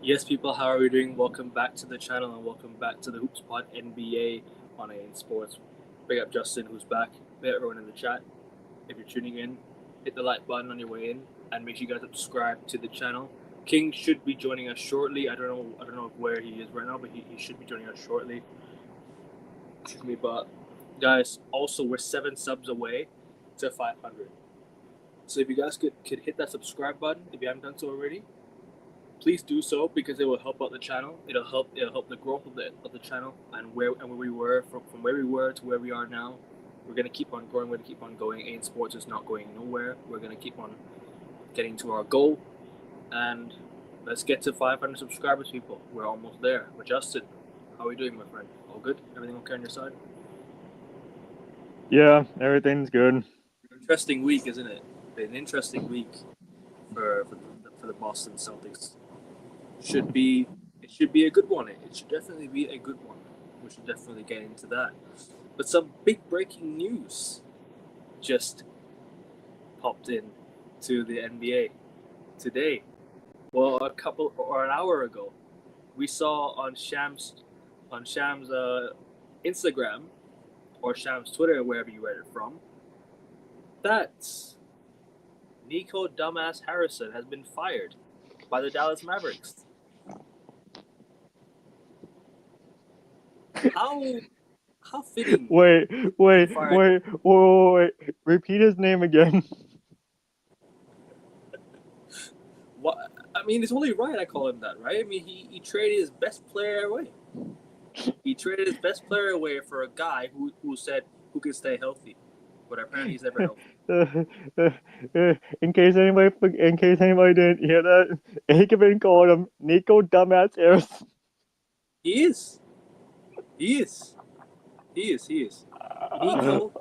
Yes, people, how are we doing? Welcome back to the channel and welcome back to the Hoops Pod NBA on AIM Sports. Big up Justin, who's back. Big up everyone in the chat. If you're tuning in, hit the like button on your way in and make sure you guys subscribe to the channel. King should be joining us shortly. I don't know where he is right now, but he should be joining us shortly. Excuse me, but guys, also we're 7 subs away to 500. So if you guys could hit that subscribe button if you haven't done so already, please do so because it will help out the channel. It'll help the growth of the channel and where we were from where we were to where we are now. We're gonna keep on growing. We're gonna keep on going. AIM Sports is not going nowhere. We're gonna keep on getting to our goal, and let's get to 500 subscribers, people. We're almost there. We're Justin. How are we doing, my friend? All good? Everything okay on your side? Yeah, everything's good. Interesting week, isn't it? Been an interesting week for the Boston Celtics. It should be a good one. It should definitely be a good one. We should definitely get into that. But some big breaking news just popped in to the NBA today. Well, an hour ago, we saw on Sham's Instagram or Sham's Twitter, wherever you read it from, that Nico Dumbass Harrison has been fired by the Dallas Mavericks. How fitting. Wait. Repeat his name again. What? I mean, it's only right I call him that, right? I mean, he traded his best player away. He traded his best player away for a guy who said who can stay healthy, but apparently he's never healthy. In case anybody didn't hear that, Aikman called him Nico Dumbass Harrison. He is. Nico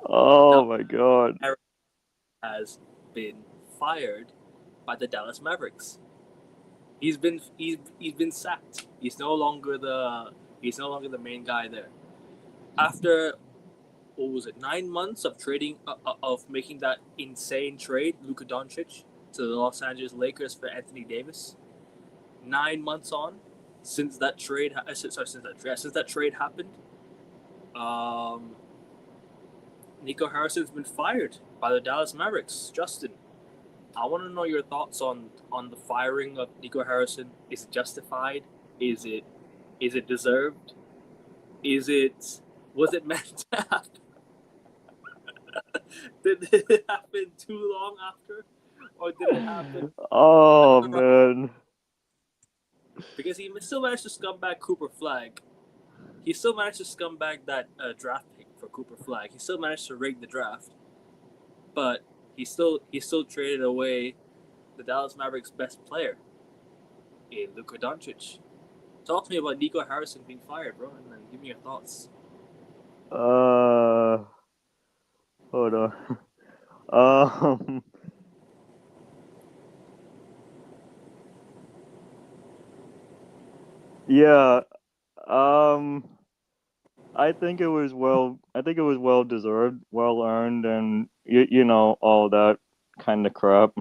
Oh my god. has been fired by the Dallas Mavericks. He's been sacked. He's no longer the main guy there. After what was it, 9 months of trading of making that insane trade, Luka Doncic to the Los Angeles Lakers for Anthony Davis. 9 months on since that trade happened. Nico Harrison's been fired by the Dallas Mavericks. Justin, I want to know your thoughts on the firing of Nico Harrison. Is it justified? Is it deserved? Was it meant to happen? Did it happen too long after, or did it happen? Oh man. Because he still managed to scum back Cooper Flag. He still managed to scum back that draft pick for Cooper Flag. He still managed to rig the draft, but he still traded away the Dallas Mavericks' best player in Luka Doncic. Talk to me about Nico Harrison being fired, bro, and then give me your thoughts. Hold on. Yeah. I think it was well deserved, well earned, and you know all that kind of crap.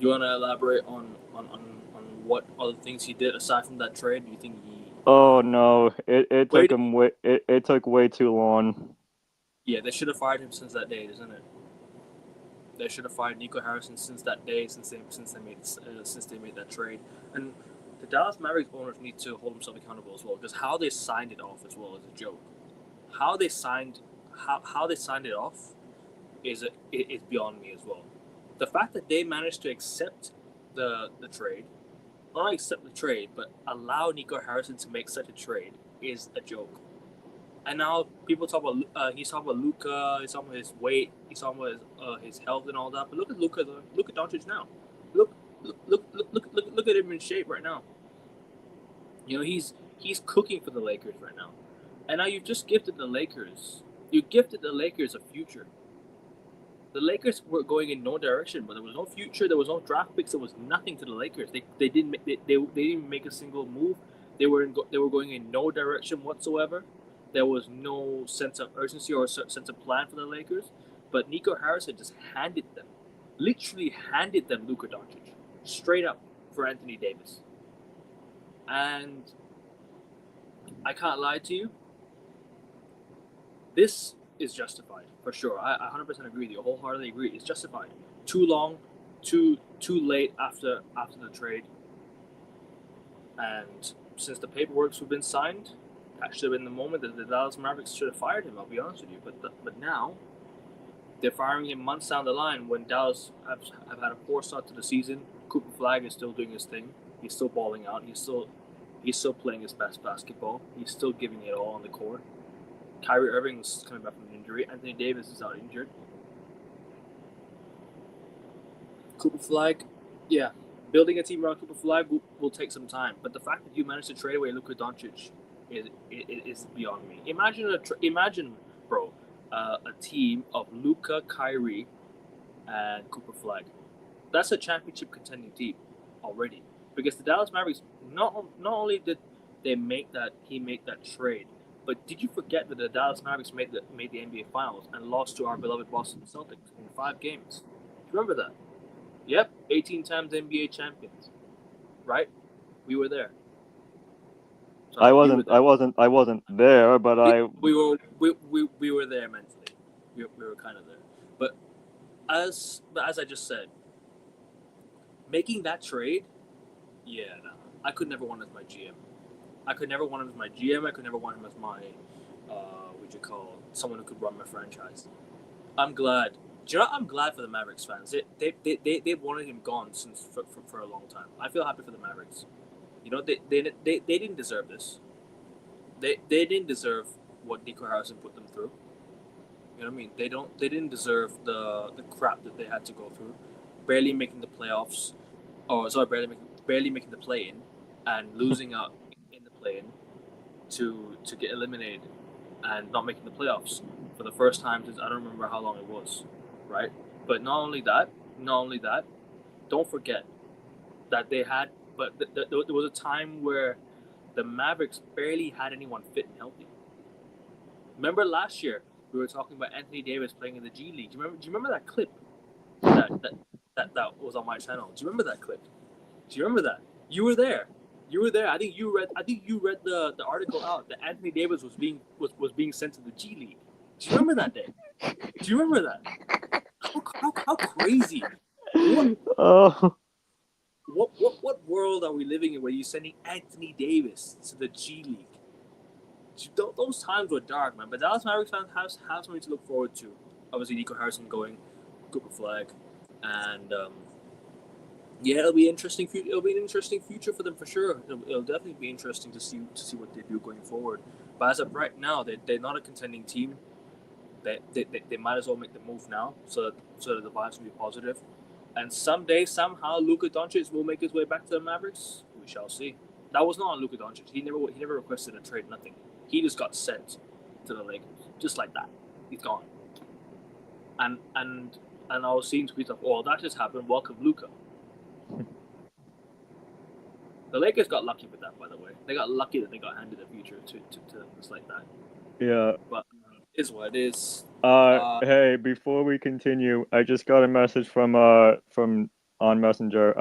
You want to elaborate on what other things he did aside from that trade? Do you think he? Oh no, it took him way it took way too long. Yeah, they should have fired him since that day, isn't it? They should have fired Nico Harrison since that day, since they made that trade. And the Dallas Mavericks owners need to hold themselves accountable as well, because how they signed it off as well is a joke. How they signed it off is beyond me as well. The fact that they managed to accept the trade, not accept the trade, but allow Nico Harrison to make such a trade is a joke. And now people talk about he's talking about Luka, he's talking about his weight, he's talking about his health and all that. But look at Doncic now. Look at him in shape right now. You know, he's cooking for the Lakers right now. And now you've just gifted the Lakers. You gifted the Lakers a future. The Lakers were going in no direction, but there was no future. There was no draft picks. There was nothing to the Lakers. They didn't make a single move. They were going in no direction whatsoever. There was no sense of urgency or sense of plan for the Lakers. But Nico Harrison just literally handed them Luka Doncic, straight up. for Anthony Davis. And I can't lie to you, this is justified for sure. I 100% agree with you. Wholeheartedly agree. It's justified. Too long, too late after the trade, and since the paperwork's been signed, that should have been the moment that the Dallas Mavericks should have fired him. I'll be honest with you. But now they're firing him months down the line when Dallas have had a poor start to the season. Cooper Flag is still doing his thing. He's still balling out. He's still playing his best basketball. He's still giving it all on the court. Kyrie Irving is coming back from an injury. Anthony Davis is out injured. Cooper Flag, yeah, building a team around Cooper Flag will take some time. But the fact that you managed to trade away Luka Doncic is beyond me. Imagine, bro, a team of Luka, Kyrie, and Cooper Flag. That's a championship contending team already. Because the Dallas Mavericks not only did he make that trade, but did you forget that the Dallas Mavericks made the NBA Finals and lost to our beloved Boston Celtics in 5 games? Do you remember that? Yep, 18 times NBA champions. Right? We were there. So I wasn't there, but we were there mentally. We were kind of there. But as I just said, making that trade, yeah, no, I could never want him as my GM. I could never want him as my GM. I could never want him as my, someone who could run my franchise. I'm glad. Do you know what? I'm glad for the Mavericks fans. They've wanted him gone since for a long time. I feel happy for the Mavericks. You know, they didn't deserve this. They didn't deserve what Nico Harrison put them through. You know what I mean? They didn't deserve the crap that they had to go through. Barely making the playoffs. Barely making the play-in and losing out in the play-in to get eliminated and not making the playoffs for the first time since I don't remember how long it was, right? But not only that, don't forget that there was a time where the Mavericks barely had anyone fit and healthy. Remember last year we were talking about Anthony Davis playing in the G League. Do you remember that clip that was on my channel? Do you remember that clip? Do you remember that? You were there. I think you read the article out that Anthony Davis was being sent to the G League. Do you remember that day? Do you remember that? How crazy? What world are we living in where you're sending Anthony Davis to the G League? Those times were dark, man. But Dallas Mavericks fans have something to look forward to. Obviously, Nico Harrison going, Cooper Flag, and yeah, it'll be interesting. It'll be an interesting future for them for sure. It'll definitely be interesting to see what they do going forward. But as of right now, they're not a contending team. They might as well make the move now, so that the vibes will be positive. And someday, somehow, Luka Doncic will make his way back to the Mavericks. We shall see. That was not on Luka Doncic. He never requested a trade. Nothing. He just got sent to the Lakers, just like that. He's gone. And I was seeing tweets of, "Oh, that just happened. Welcome, Luka." The Lakers got lucky with that, by the way. They got lucky that they got handed a future to just like that. Yeah. But is what it is. Hey, before we continue, I just got a message from on Messenger.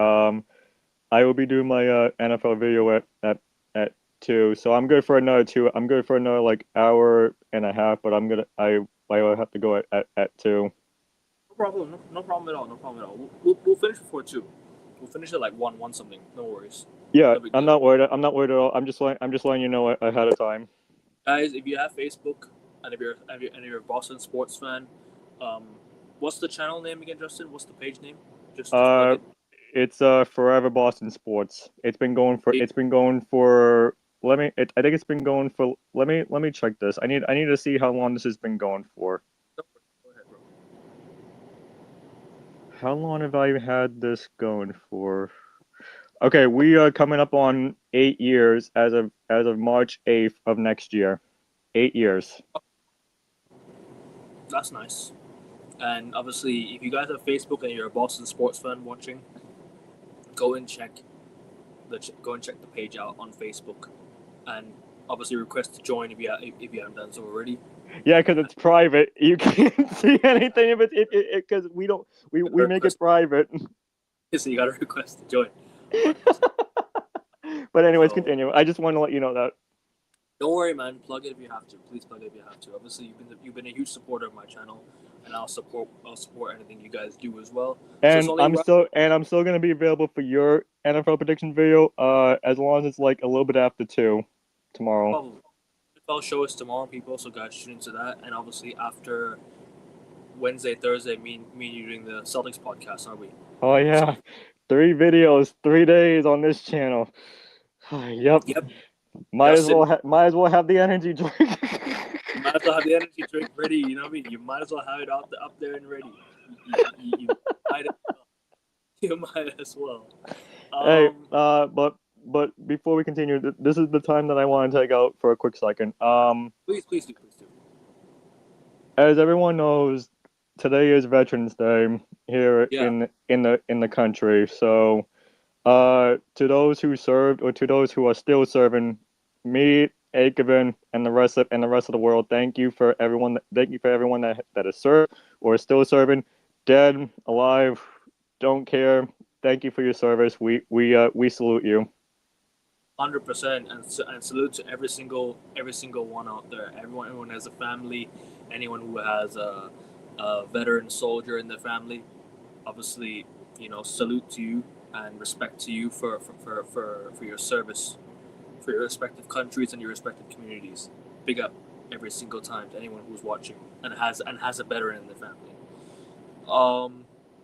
I will be doing my NFL video at 2, so I'm good for another 2. I'm good for another like hour and a half, but I will have to go at 2. No problem at all. We'll finish before 2. We'll finish at like 1 something. No worries. Yeah, I'm not worried. I'm not worried at all. I'm just letting you know ahead of time. Guys, if you have Facebook and if you're a Boston sports fan, what's the channel name again, Justin? What's the page name? It's Forever Boston Sports. It's been going for. I think it's been going for. Let me check this. I need to see how long this has been going for. Go ahead, bro. How long have I had this going for? Okay, we are coming up on 8 years as of March 8th of next year. 8 years. That's nice. And obviously, if you guys have Facebook and you're a Boston sports fan watching, go and check the page out on Facebook, and obviously request to join if you haven't done so already. Yeah, because it's private. You can't see anything of it because we make it private. So you got to request to join. But anyways, So continue. I just want to let you know that. don't worry, man. Plug it if you have to. Please plug it if you have to. Obviously, you've been a huge supporter of my channel, and I'll support anything you guys do as well. So it's And only right. I'm still gonna be available for your NFL prediction video. As long as it's like a little bit after 2 tomorrow. Probably. NFL show is tomorrow, people. So guys, tune into that, and obviously after Wednesday, Thursday, me and you doing the Celtics podcast, are we? Oh yeah, 3 videos, 3 days on this channel. Yep. Yep. Might Justin, might as well have the energy drink. you might as well have the energy drink ready. You know what I mean? You might as well have it up there and ready. You might as well. You might as well. Hey, Um, but before we continue, this is the time that I want to take out for a quick second. please do, please do. As everyone knows, today is Veterans Day here Yeah, in the country. So, to those who served or to those who are still serving, me, Akavan, and the rest of the world, thank you for everyone that is served or is still serving, dead, alive, don't care. Thank you for your service. We salute you. 100%, and salute to every single one out there. Everyone has a family. Anyone who has a veteran soldier in their family, obviously, salute to you and respect to you for your service for your respective countries and your respective communities. Big up every single time to anyone who's watching and has a veteran in their family.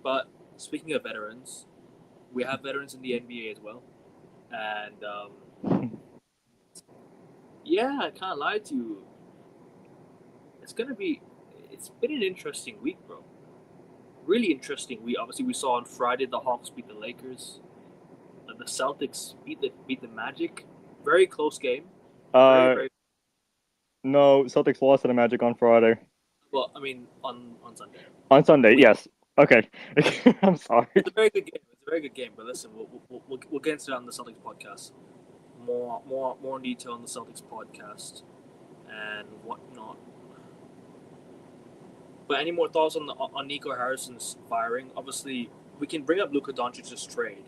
But speaking of veterans, we have veterans in the NBA as well, and yeah, I can't lie to you. It's gonna be. It's been an interesting week, bro. Really interesting week. Obviously, we saw on Friday the Hawks beat the Lakers. The Celtics beat the Magic. Very close game. Very Uh, very no, Celtics lost to the Magic on Friday. well. I mean on Sunday. On Sunday, We, yes. Okay. I'm sorry. it's a very good game. It's a very good game. But listen, we'll get into that on the Celtics podcast. More in detail on the Celtics podcast and whatnot. But any more thoughts on Nico Harrison's firing? Obviously, we can bring up Luka Doncic's trade,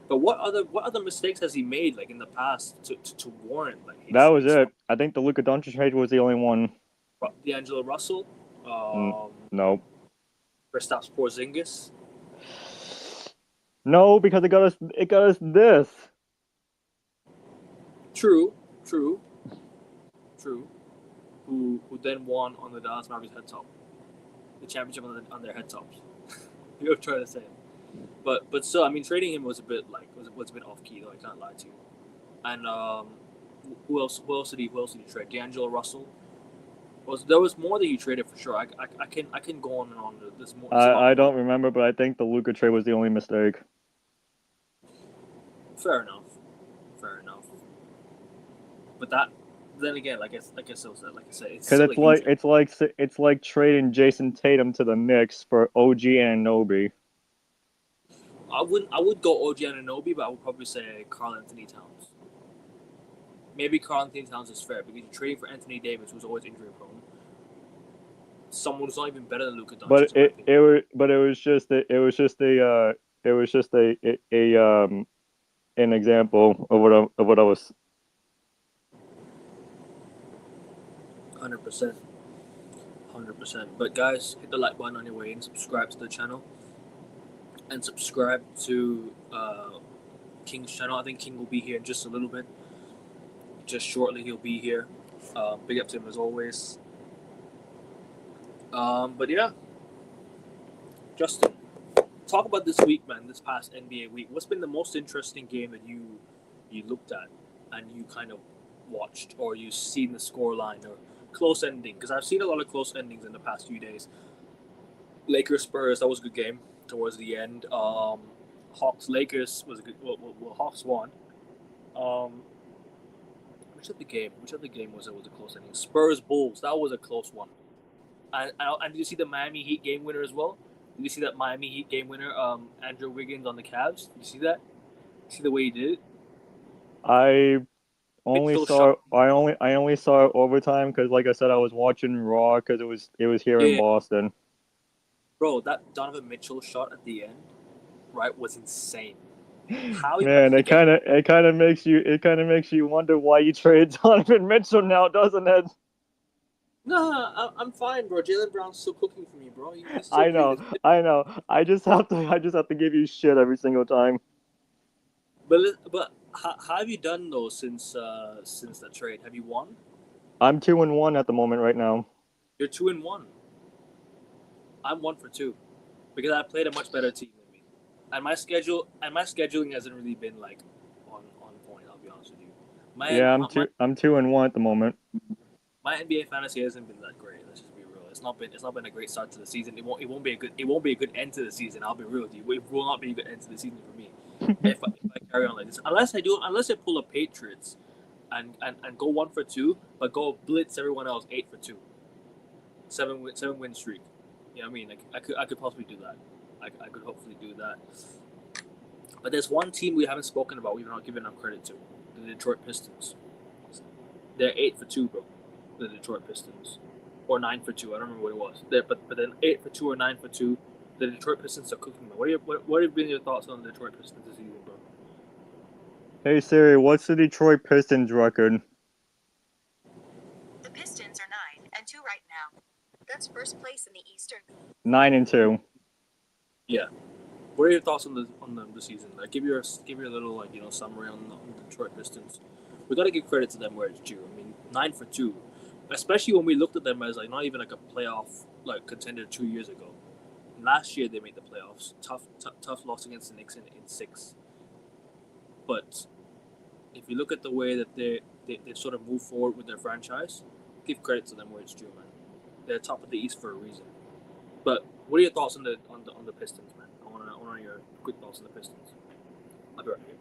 but what other mistakes has he made like in the past to warrant like That was it. I think the Luka Doncic trade was the only one. D'Angelo Russell, No. Kristaps Porzingis? No, because it got us this. True. Who then won on the Dallas Mavericks head top, the championship on their head tops. You're trying to say it. But still, I mean, trading him was a bit was a bit off key though. I can't lie to you. And who else did he trade? D'Angelo Russell. There was more that he traded for sure. I can go on and on. There's more. I don't remember, but I think the Luka trade was the only mistake. Fair enough. But that then again, like I said, It's like trading Jason Tatum to the Knicks for OG Anunoby. I would go OG Anunoby, but I would probably say Karl Anthony Towns. Maybe Karl Anthony Towns is fair because you're trading for Anthony Davis, who's always injury prone. Someone who's not even better than Luka Doncic. But it was just an example of what I was. 100%. But guys, hit the like button on your way in, subscribe to the channel, and subscribe to King's channel. I think King will be here in just a little bit. Just shortly, he'll be here. Big up to him as always. But yeah, Justin, talk about this week, man. This past NBA week. What's been the most interesting game that you looked at and you kind of watched, or you've seen the scoreline or close ending? Because I've seen a lot of close endings in the past few days. Lakers Spurs, that was a good game towards the end. Hawks Lakers was a good. Well, Hawks won. Which other game was a close ending? Spurs Bulls, that was a close one. And did you see the Miami Heat game winner as well? Did you see that Miami Heat game winner, Andrew Wiggins on the Cavs? Did you see that? See the way he did it? I only saw overtime because, like I said, I was watching Raw because it was here in Boston. Bro, that Donovan Mitchell shot at the end, right, was insane. How you Man, managed to get? it kind of makes you wonder why you traded Donovan Mitchell now, doesn't it? No, I'm fine, bro. Jalen Brown's still cooking for me, bro. He's still I great. know, I know. I just have to give you shit every single time. But how have you done though since that trade? Have you won? I'm 2-1 at the moment right now. You're 2-1. I'm 1-2 because I played a much better team than me, and my scheduling hasn't really been like on point. I'll be honest with you. My Yeah, my I'm 2-1 at the moment. my NBA fantasy hasn't been that great. Let's just be real. It's not been a great start to the season. It won't be a good end to the season. I'll be real with you. It will not be a good end to the season for me if I carry on like this. Unless I pull a Patriots and go 1-2, but go blitz everyone else 8-2, seven win streak. You know what I mean? Like I could possibly do that. I could hopefully do that. But there's one team we haven't spoken about. We've not given enough credit to, the Detroit Pistons. They're 8-2, bro. The Detroit Pistons, or 9-2. I don't remember what it was. But then 8-2 or 9-2. The Detroit Pistons are cooking. What have been your thoughts on the Detroit Pistons this season, bro? Hey Siri, what's the Detroit Pistons record? The Pistons are 9-2 right now. That's first place in the Eastern. 9-2. Yeah. What are your thoughts on the season? Like, give your little summary on the Detroit Pistons. We got to give credit to them where it's due. I mean, 9-2, especially when we looked at them as like not even like a playoff like contender 2 years ago. Last year they made the playoffs. Tough loss against the Knicks in 6. But if you look at the way that they sort of move forward with their franchise, give credit to them where it's due, man. They're top of the East for a reason. But what are your thoughts on the Pistons, man? I want to know your quick thoughts on the Pistons. I'll be right here.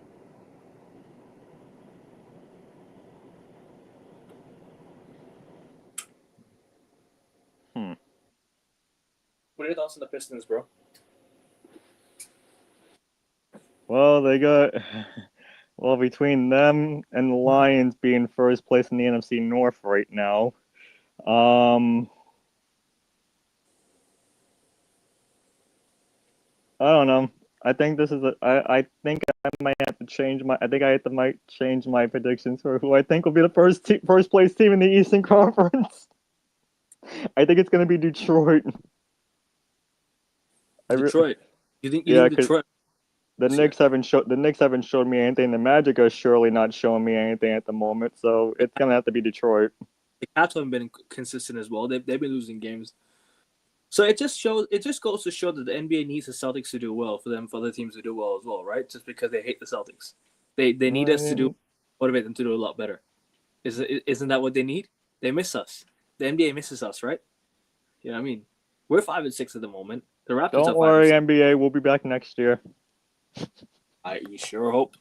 What are your thoughts on the Pistons, bro? Well, they got well between them and the Lions being first place in the NFC North right now. I don't know. I think this is I think I might have to change my. I think might change my predictions for who I think will be the first place team in the Eastern Conference. I think it's gonna be Detroit. Detroit. You think Yeah, because Detroit? the Knicks haven't showed me anything. The Magic are surely not showing me anything at the moment. So it's gonna have to be Detroit. The Cavs haven't been consistent as well. They've been losing games. So it just goes to show that the NBA needs the Celtics to do well for other teams to do well as well, right? Just because they hate the Celtics, they need us to motivate them to do a lot better. Isn't that what they need? They miss us. The NBA misses us, right? You know what I mean? We're 5-6 at the moment. The Raptors Don't are 5 worry, and 6. NBA. We'll be back next year. I sure hope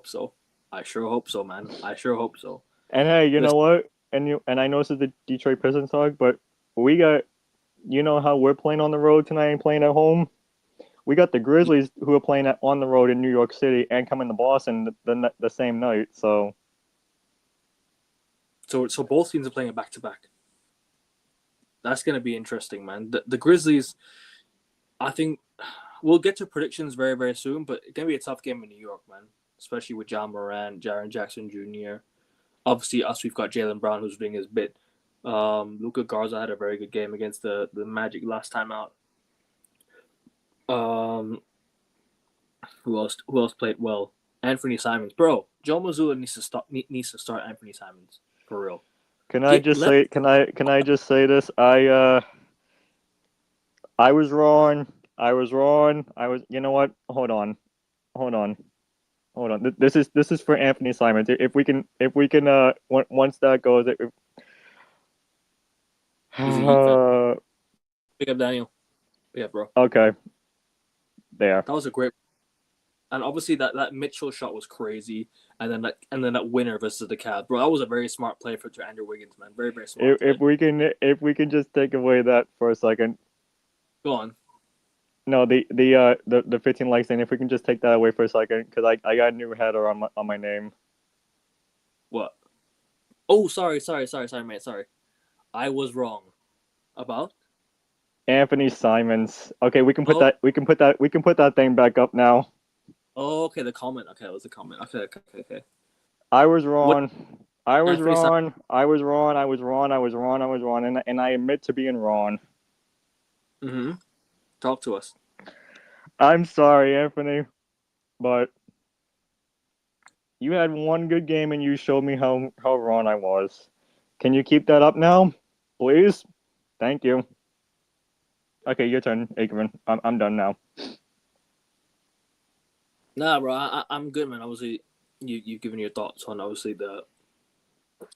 so. I sure hope so, man. I sure hope so. And hey, you know Listen, what? And I know this is the Detroit Pistons talk, but we got, you know how we're playing on the road tonight and playing at home. We got the Grizzlies who are playing on the road in New York City and coming to Boston the same night. So both teams are playing a back to back. That's gonna be interesting, man. The Grizzlies, I think we'll get to predictions very, very soon, but it's gonna be a tough game in New York, man. Especially with John Moran, Jaren Jackson Jr. Obviously, we've got Jalen Brown who's doing his bit. Luka Garza had a very good game against the Magic last time out. Who else played well? Anthony Simons, bro. Joe Mazzulla needs to start Anthony Simons for real. can I just say this? I was wrong. You know what? Hold on. This is for Anthony Simons. If we can once that goes, He's a Heat fan. Pick up Daniel. Yeah, bro. Okay. There. That was a great. And obviously that Mitchell shot was crazy, and then that winner versus the Cavs, bro. That was a very smart play for Andrew Wiggins, man. Very, very smart. If we can just take away that for a second. Go on. No, the 15 likes thing. If we can just take that away for a second, because I got a new header on my name. What? Oh, sorry, mate. Sorry, I was wrong. About Anthony Simons. Okay, we can put that thing back up now. Oh, okay, the comment. Okay, it was the comment. Okay. I was wrong. I was Anthony Simons. wrong. I was wrong. I was wrong. I was wrong. I was wrong. And I admit to being wrong. Mm-hmm. Talk to us. I'm sorry, Anthony, but you had one good game and you showed me how wrong I was. Can you keep that up now, please? Thank you. Okay, your turn, Aikman. I'm done now. Nah, bro, I'm good, man. Obviously, you've given your thoughts on obviously the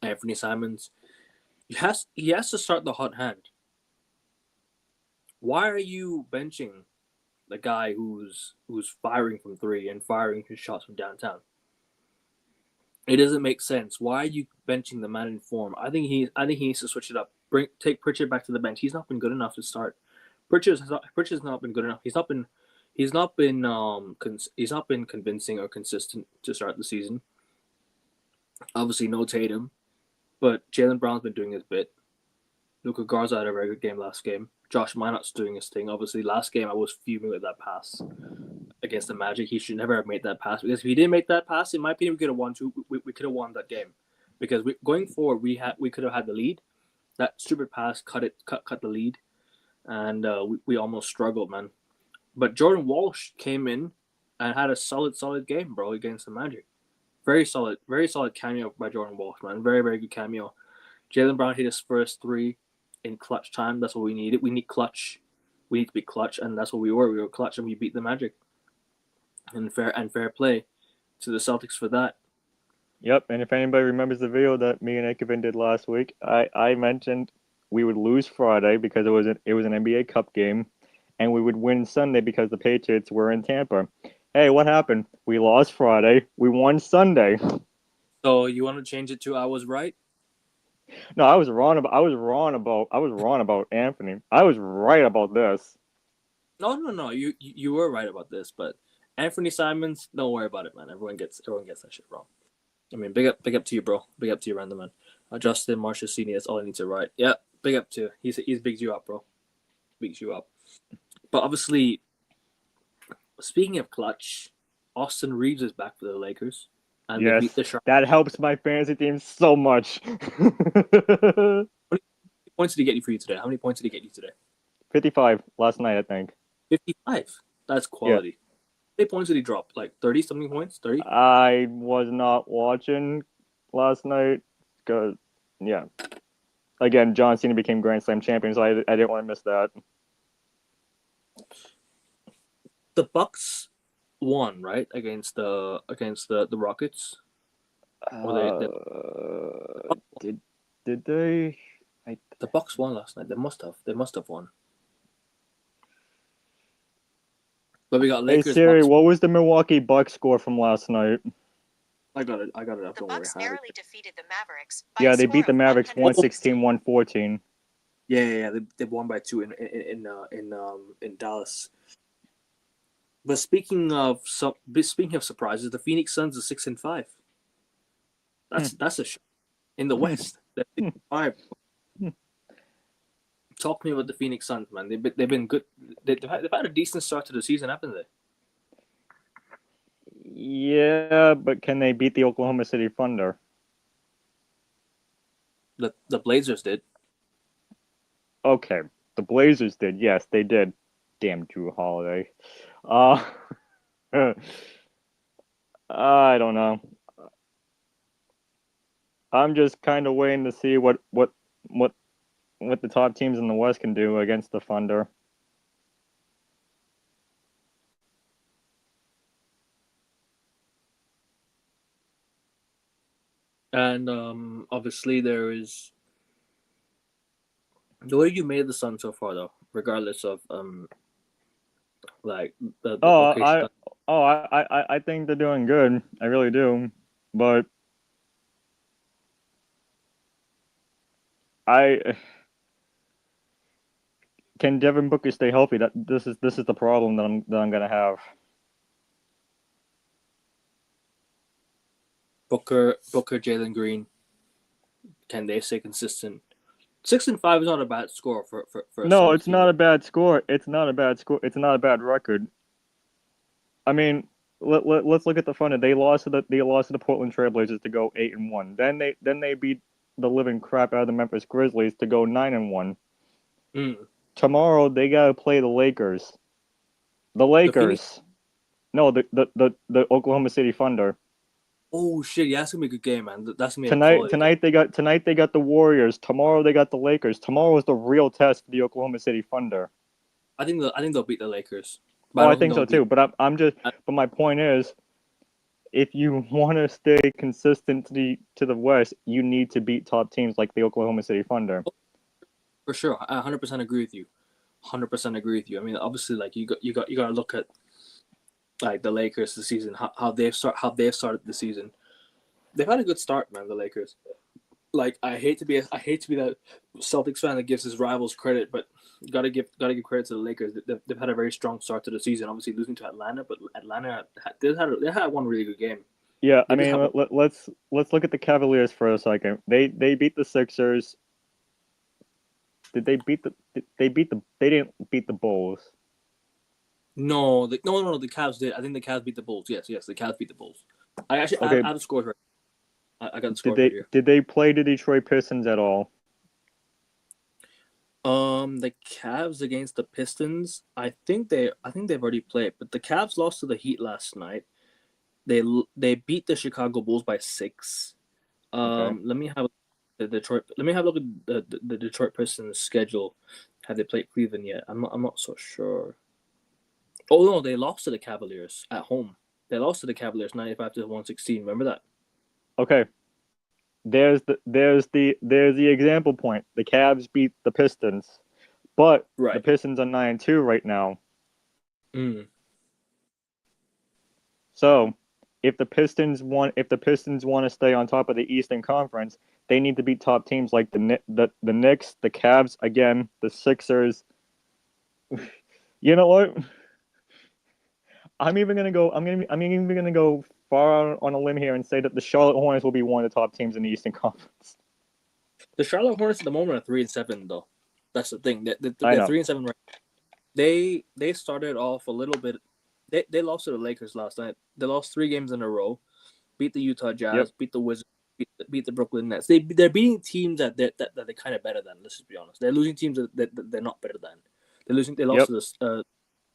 Anthony Simons. He has to start the hot hand. Why are you benching the guy who's firing from three and firing his shots from downtown? It doesn't make sense. Why are you benching the man in form? I think he needs to switch it up. Take Pritchard back to the bench. He's not been good enough to start. Pritchard's not been good enough. He's not been convincing or consistent to start the season. Obviously, no Tatum, but Jaylen Brown's been doing his bit. Luka Garza had a very good game last game. Josh Minot's doing his thing. Obviously, last game I was fuming with that pass against the Magic. He should never have made that pass because if he didn't make that pass, in my opinion, we could have won. We could have won that game because going forward we could have had the lead. That stupid pass cut the lead, and we almost struggled, man. But Jordan Walsh came in and had a solid game, bro, against the Magic. Very solid cameo by Jordan Walsh, man. Very good cameo. Jaylen Brown hit his first three in clutch time. That's what we needed. We need clutch. We need to be clutch, and that's what we were. We were clutch, and we beat the Magic. And fair play to the Celtics for that. Yep, and if anybody remembers the video that me and Aikman did last week, I mentioned we would lose Friday because it was an NBA Cup game, and we would win Sunday because the Patriots were in Tampa. Hey, what happened? We lost Friday. We won Sunday. So you want to change it to I was right? No, I was wrong about Anthony. I was right about this. No. You were right about this, but Anthony Simons, don't worry about it, man. Everyone gets that shit wrong. I mean, big up to you, bro. Big up to you, random man. Justin Marchesini, that's all I need to write. Yeah, big up to you. He's bigs you up, bro. Bigs you up. But obviously, speaking of clutch, Austin Reeves is back for the Lakers. And yes, they beat the Sharks. that helps my fantasy team so much. How many points did he get for you today? How many points did he get you today? 55 last night, I think. 55. That's quality. Yeah. How many points did he drop? Like 30 something points? 30? I was not watching last night because, yeah. Again, John Cena became Grand Slam champion, so I didn't want to miss that. The Bucks won, right, against the Rockets. Did they? The Bucks won last night. They must have won. But we got Lakers. Hey Siri, Bucks. what was the Milwaukee Bucks score from last night? I got it up. The Bucks narrowly defeated the Mavericks. Yeah, they beat the Mavericks 116-114. Yeah. They won by 2 in Dallas. But speaking of surprises, the Phoenix Suns are 6-5. That's a shock. In the West. They're 5. Talk to me about the Phoenix Suns, man. They've been good. They've had a decent start to the season, haven't they? Yeah, but can they beat the Oklahoma City Thunder? The Blazers did. Okay, the Blazers did. Yes, they did. Damn Drew Holiday. I don't know. I'm just kind of waiting to see what the top teams in the West can do against the Thunder. And obviously there is the way you made the Sun so far, though, regardless of like the I think they're doing good. I really do, but can Devin Booker stay healthy? This is the problem that I'm gonna have. Booker, Jalen Green, can they stay consistent? 6-5 is not a bad score for no, it's not a bad score. It's not a bad score. It's not a bad record. I mean, let's look at the Thunder. They lost to the Portland Trailblazers to go 8-1. Then they beat the living crap out of the Memphis Grizzlies to go 9-1. Mm. Tomorrow they gotta play the Lakers. The Lakers. No, the Oklahoma City Thunder. Oh shit! Yeah, that's gonna be a good game, man. That's gonna be a quality Tonight they got the Warriors. Tomorrow they got the Lakers. Tomorrow is the real test for the Oklahoma City Thunder. I think they'll beat the Lakers. But Oh, I don't think so they'll too. But but my point is, if you want to stay consistent to the West, you need to beat top teams like the Oklahoma City Thunder. For sure, I 100% agree with you. 100% agree with you. I mean, obviously, like you got to look at like the Lakers this season, how they've started the season. They've had a good start, man. The Lakers. Like I hate to be that Celtics fan that gives his rivals credit, but gotta give credit to the Lakers. They've had a very strong start to the season. Obviously losing to Atlanta, but Atlanta they had one really good game. Yeah, They I just mean, have let's look at the Cavaliers for a second. They beat the Sixers. Did they beat the? They didn't beat the Bulls. no, the Cavs did. I think the Cavs beat the Bulls. Yes, the Cavs beat the Bulls. I actually Okay. I have the score right. I got the score Did right they here. did they play the Detroit Pistons at all? The Cavs against the Pistons. I think they've already played, but the Cavs lost to the Heat last night. They beat the Chicago Bulls by 6. Okay. Let me have the Detroit. Let me have a look at the Detroit Pistons schedule. Have they played Cleveland yet? I'm not so sure. Oh no, they lost to the Cavaliers at home. They lost to the Cavaliers 95 to 116. Remember that? Okay. There's the example point. The Cavs beat the Pistons, but the Right. Pistons are 9-2 right now. Mm. So, if the Pistons want to stay on top of the Eastern Conference, they need to beat top teams like the Knicks, the Cavs, again, the Sixers. You know what? I'm even gonna go far on a limb here and say that the Charlotte Hornets will be one of the top teams in the Eastern Conference. The Charlotte Hornets at the moment are 3-7 though. That's the thing. I They're know. 3-7 right. They started off a little bit. They lost to the Lakers last night. They lost 3 games in a row. Beat the Utah Jazz. Yep. Beat the Wizards. Beat the Brooklyn Nets. They're beating teams that they're kind of better than. Let's just be honest. They're losing teams that they're not better than. They're losing. They lost Yep. to the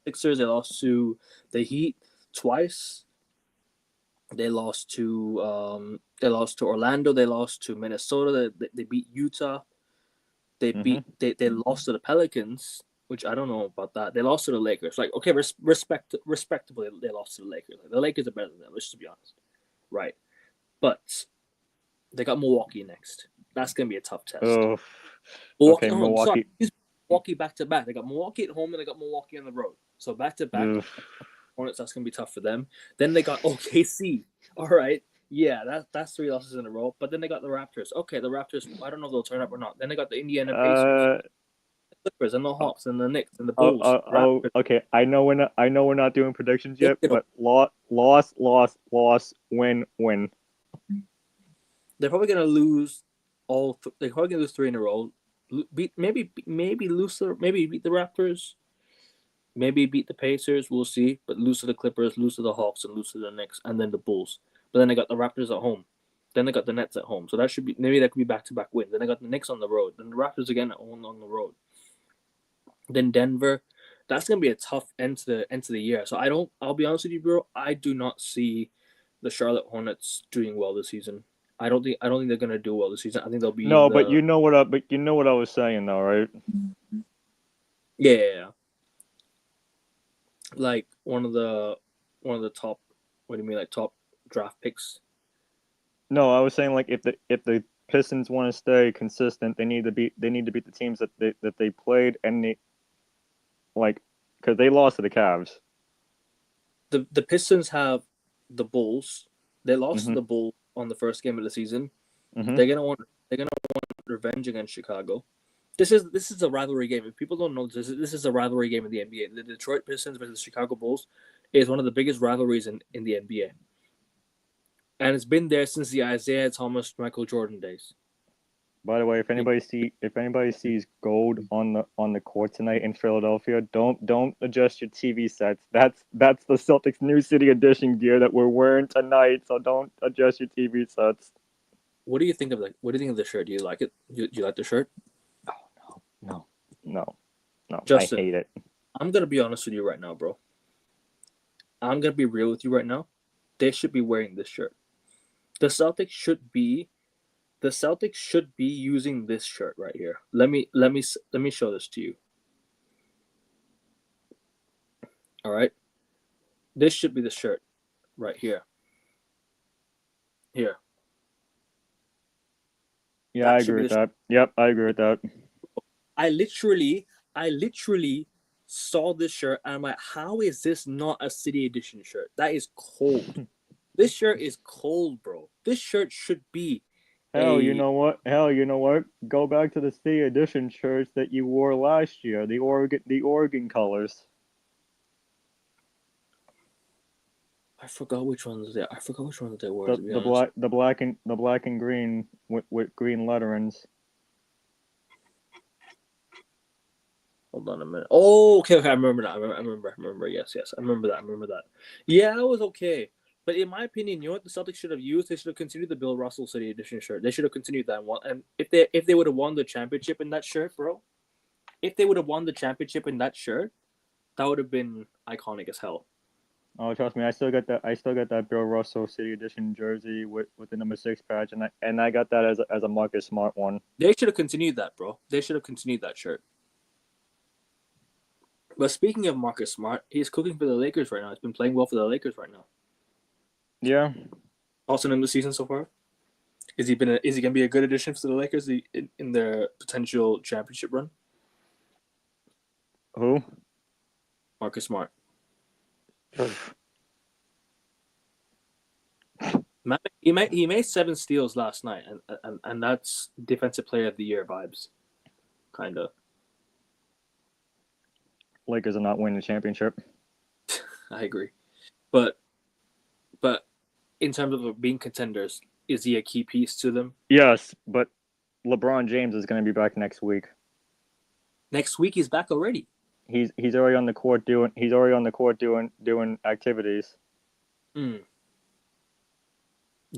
Sixers. They lost to the Heat twice. They lost to Orlando. They lost to Minnesota. They beat Utah. They lost to the Pelicans, which I don't know about that. They lost to the Lakers. Like, okay, respectably, they lost to the Lakers. Like, the Lakers are better than them. Let's just be honest, right? But they got Milwaukee next. That's gonna be a tough test. Oh. Milwaukee, Okay, Milwaukee. Milwaukee back to back. They got Milwaukee at home and they got Milwaukee on the road. So back to back. Hornets, that's gonna be tough for them. Then they got OKC. All right, yeah, that's 3 losses in a row. But then they got the Raptors. Okay, the Raptors. I don't know if they'll turn up or not. Then they got the Indiana Pacers, the Clippers, and the Hawks, and the Knicks, and the Bulls. Okay. I know we're not doing predictions yet, but loss, win. They're probably gonna lose all. They're probably gonna lose 3 in a row. Maybe lose maybe beat the Raptors. Maybe beat the Pacers, we'll see. But lose to the Clippers, lose to the Hawks, and lose to the Knicks, and then the Bulls. But then they got the Raptors at home. Then they got the Nets at home. So that could be back-to-back wins. Then they got the Knicks on the road. Then the Raptors again on the road. Then Denver. That's gonna be a tough end to the year. So I'll be honest with you, bro. I do not see the Charlotte Hornets doing well this season. I don't think they're gonna do well this season. I think they'll be But you know what I was saying though, right? Yeah. Like one of the top. What do you mean, like top draft picks? No, I was saying like if the Pistons want to stay consistent, they need to beat the teams that they played, and because they lost to the Cavs. The Pistons have the Bulls. They lost to the Bulls on the first game of the season. They're gonna want revenge against Chicago. This is a rivalry game. If people don't know this is a rivalry game in the NBA. The Detroit Pistons versus the Chicago Bulls is one of the biggest rivalries in the NBA. And it's been there since the Isaiah Thomas, Michael Jordan days. By the way, if anybody sees gold on the court tonight in Philadelphia, don't adjust your TV sets. That's the Celtics New City Edition gear that we're wearing tonight. So don't adjust your TV sets. What do you think of the shirt? Do you like it? Do you like the shirt? Oh no. Justin, I hate it. I'm gonna be honest with you right now, bro. I'm gonna be real with you right now. They should be wearing this shirt. The Celtics should be using this shirt right here. Let me show this to you. All right, this should be the shirt right here. Here. Yeah, I agree with that. Yep, I agree with that. I literally saw this shirt and I'm like, how is this not a City Edition shirt? That is cold. This shirt is cold, bro. This shirt should be. You know what? Go back to the City Edition shirts that you wore last year. The Oregon colors. I forgot which ones they were. The black and green with green letterings. Hold on a minute. Oh, okay. I remember that. I remember. Yes. I remember that. Yeah, that was okay. But in my opinion, you know what the Celtics should have used? They should have continued the Bill Russell City Edition shirt. They should have continued that one. And if they would have won the championship in that shirt, bro, that would have been iconic as hell. Oh, trust me, I still got that Bill Russell City Edition jersey with the number 6 patch, and I got that as a Marcus Smart one. They should have continued that, bro. They should have continued that shirt. But speaking of Marcus Smart, he's cooking for the Lakers right now. He's been playing well for the Lakers right now. Yeah. Also in the season so far. Is he gonna be a good addition to the Lakers in their potential championship run? Who? Marcus Smart. He made 7 steals last night, and that's Defensive Player of the Year vibes, kind of. Lakers are not winning the championship. I agree, but in terms of being contenders, is he a key piece to them? Yes, but LeBron James is going to be back next week. Next week he's back already. He's already on the court doing activities. Do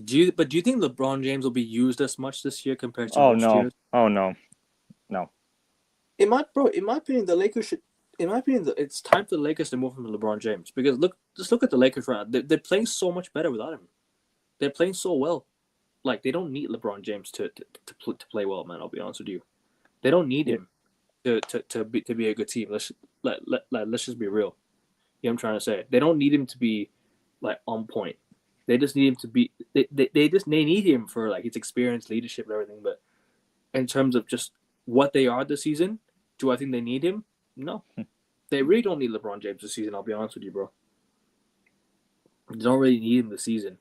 you think LeBron James will be used as much this year compared to most years? Oh no. In my opinion, the Lakers should. In my opinion, it's time for the Lakers to move him to LeBron James because just look at the Lakers right now. They're playing so much better without him. They're playing so well. Like they don't need LeBron James to play well, man. I'll be honest with you. They don't need him to be a good team. Let's just be real. You know what I'm trying to say? They don't need him to be like on point. They just need him to be. They need him for like his experience, leadership, and everything. But in terms of just what they are this season, do I think they need him? No, they really don't need LeBron James this season. I'll be honest with you, bro. They don't really need him this season.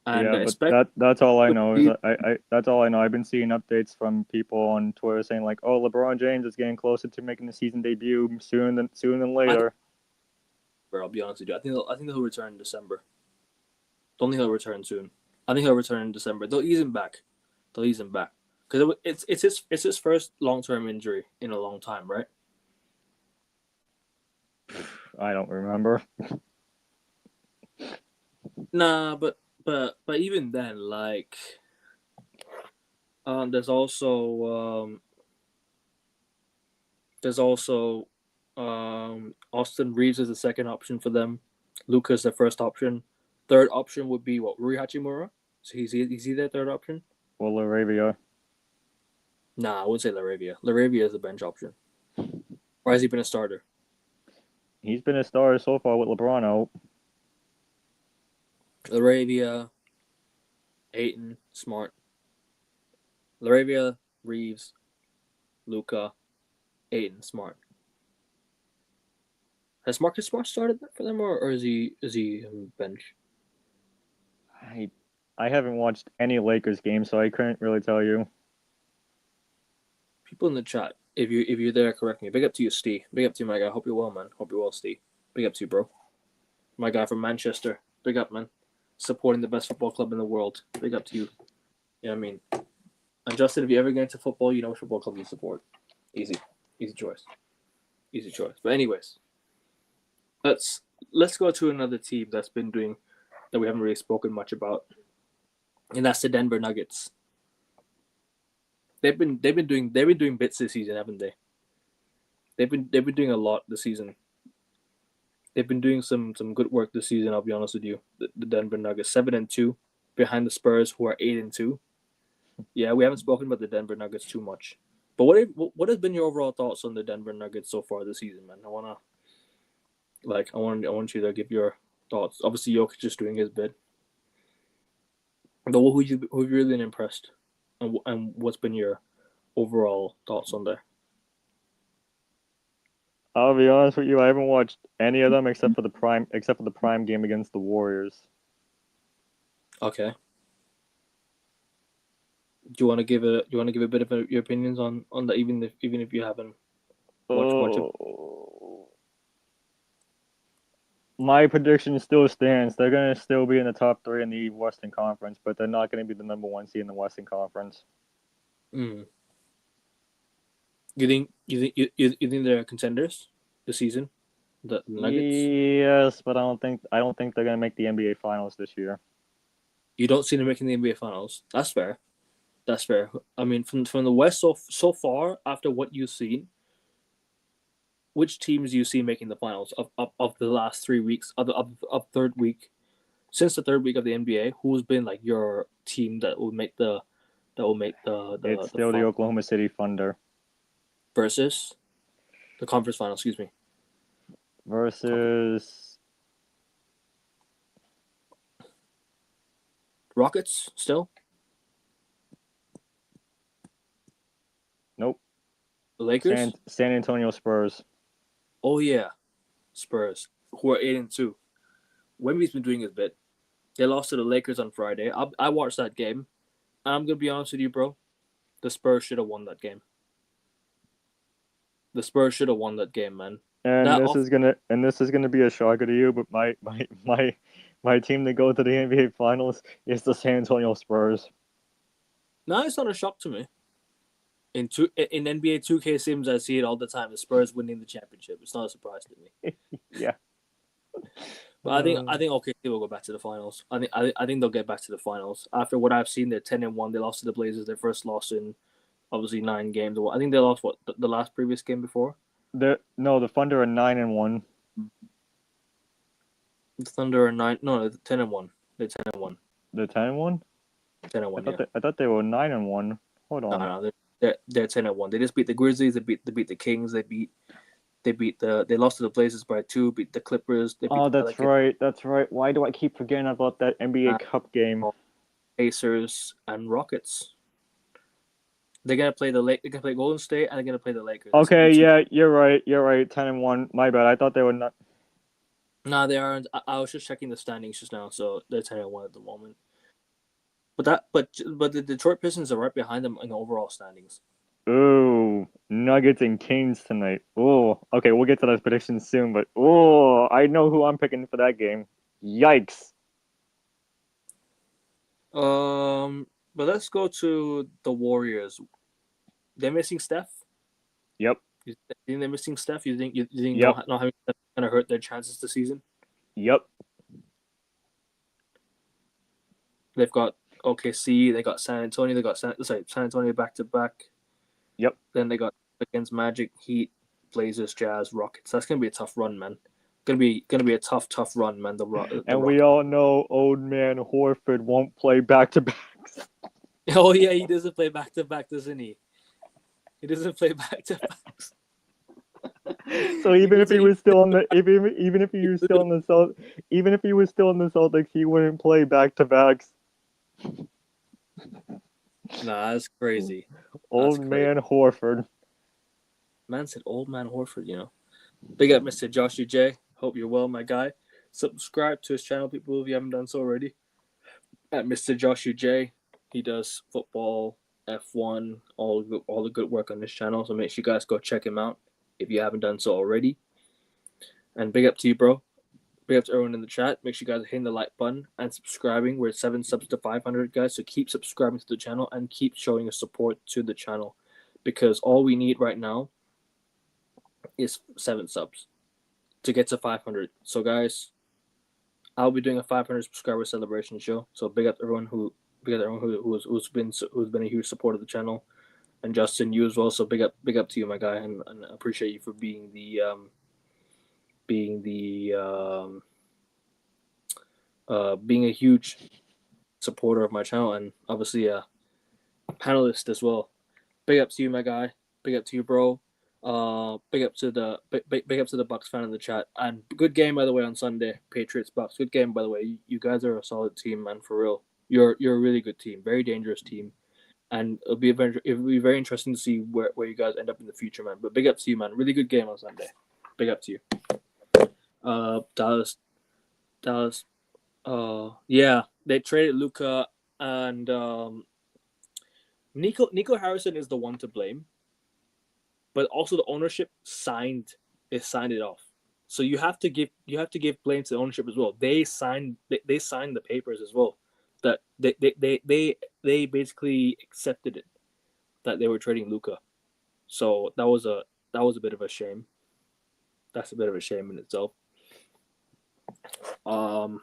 And but that's all I know. That's all I know. I've been seeing updates from people on Twitter saying like, "Oh, LeBron James is getting closer to making the season debut sooner than later." Bro, I'll be honest with you. I think he'll return in December. Don't think he'll return soon. I think he'll return in December. They'll ease him back. Because it's his first long-term injury in a long time, right? I don't remember. Nah, but even then, like, there's also Austin Reeves is the second option for them. Luka's the first option. Third option would be what, Rui Hachimura? So is he their third option? Or Laravia. Nah, I wouldn't say Laravia. Laravia is the bench option. Or has he been a starter? He's been a starter so far with LeBron out. Laravia, Ayton, Smart. Laravia, Reeves, Luka, Ayton, Smart. Has Marcus Smart started for them, or is he bench? I haven't watched any Lakers games, so I couldn't really tell you. People in the chat, if you're there, correct me. Big up to you, Steve. Big up to you, my guy. Hope you're well, man. Hope you're well, Steve. Big up to you, bro. My guy from Manchester. Big up, man. Supporting the best football club in the world. Big up to you. Yeah, I mean, And Justin, if you ever get into football, you know which football club you support. Easy choice. Easy choice. But anyways, let's go to another team that's been doing that we haven't really spoken much about, and that's the Denver Nuggets. They've been doing bits this season, haven't they? They've been doing a lot this season. They've been doing some good work this season. I'll be honest with you. The Denver Nuggets 7-2, behind the Spurs who are 8-2. Yeah, we haven't spoken about the Denver Nuggets too much. But what has been your overall thoughts on the Denver Nuggets so far this season, man? I want you to give your thoughts. Obviously, Jokic just doing his bit. But who have you really been impressed, and what's been your overall thoughts on there? I'll be honest with you. I haven't watched any of them except for the prime game against the Warriors. Okay. Do you want to give a bit of your opinions on that, even if you haven't watched much of? My prediction still stands. They're gonna still be in the top 3 in the Western Conference, but they're not gonna be the number 1 seed in the Western Conference. Mm. You think they're contenders this season? The Nuggets? Yes, but I don't think they're gonna make the NBA Finals this year. You don't see them making the NBA Finals. That's fair. That's fair. I mean, from the West so far, after what you've seen, which teams do you see making the finals of the last 3 weeks of third week? Since the third week of the NBA, who's been like your team that will make the It's still the Oklahoma City Thunder versus the conference final? Excuse me. versus Rockets still? nope. The Lakers? San Antonio Spurs. Oh yeah, Spurs, who are 8-2. Wemby's been doing his bit. They lost to the Lakers on Friday. I watched that game, and I'm gonna be honest with you, bro. The Spurs should have won that game. The Spurs should have won that game, man. And this is gonna be a shocker to you, but my team to go to the NBA Finals is the San Antonio Spurs. No, it's not a shock to me. In NBA 2K Sims, I see it all the time. The Spurs winning the championship. It's not a surprise to me. Yeah. But I think OKC will go back to the finals. I think they'll get back to the finals after what I've seen. They're 10-1. They lost to the Blazers. Their first loss in obviously 9 games. I think they lost the last previous game before. The Thunder are 9-1. The Thunder are 9. No, they're 10-1. They're 10-1. They're 10-1. 10-1. I thought they were 9-1. Hold on. No, they're 10-1. They just beat the Grizzlies. They beat the Kings. They lost to the Blazers by 2. Beat the Clippers. That's right. That's right. Why do I keep forgetting about that NBA Cup game? Pacers and Rockets. They're gonna play They're gonna play Golden State and they're gonna play the Lakers. Okay, yeah, you're right. 10-1. My bad. I thought they were not. No, they aren't. I was just checking the standings just now, so they're 10-1 at the moment. But the Detroit Pistons are right behind them in the overall standings. Ooh, Nuggets and Kings tonight. Ooh, okay, we'll get to those predictions soon, but ooh, I know who I'm picking for that game. Yikes. But let's go to the Warriors. They're missing Steph. Yep. You think they're missing Steph? You think Yep. not having Steph is gonna hurt their chances this season? Yep. They've got OKC. They got San Antonio. They got San Antonio back to back. Yep. Then they got against Magic, Heat, Blazers, Jazz, Rockets. That's gonna be a tough run, man. Gonna be a tough run, man. We all know old man Horford won't play back to backs. Oh yeah, he doesn't play back to back, doesn't he? He doesn't play back to backs. So even if he was still on the even if he was still on the Celtics, he wouldn't play back to backs. Nah, that's crazy. Old man Horford. Man said old man Horford, you know. Big up Mr. Joshua J. Hope you're well, my guy. Subscribe to his channel, people, if you haven't done so already. At Mr. Joshua J. He does football, F1, all the good work on this channel. So make sure you guys go check him out if you haven't done so already. And big up to you, bro. Big up to everyone in the chat. Make sure you guys are hitting the like button and subscribing. We're 7 subs to 500, guys. So keep subscribing to the channel and keep showing your support to the channel, because all we need right now is 7 subs to get to 500. So, guys, I'll be doing a 500 subscriber celebration show. So big up to everyone who's been a huge supporter of the channel, and Justin, you as well. So big up to you, my guy, and I appreciate you for being a huge supporter of my channel, and obviously a panelist as well. Big up to you, my guy. Big up to you, bro. Big up to the Bucks fan in the chat, and good game by the way on Sunday. Patriots Bucks, good game by the way. You guys are a solid team, man, for real. You're a really good team, very dangerous team, and it'll be very interesting to see where you guys end up in the future, man. But big up to you, man. Really good game on Sunday. Big up to you. Dallas. Yeah, they traded Luka, and Nico Harrison is the one to blame. But also the ownership signed it off. So you have to give blame to the ownership as well. They signed the papers as well. That they basically accepted it that they were trading Luka. So that was a bit of a shame. That's a bit of a shame in itself. But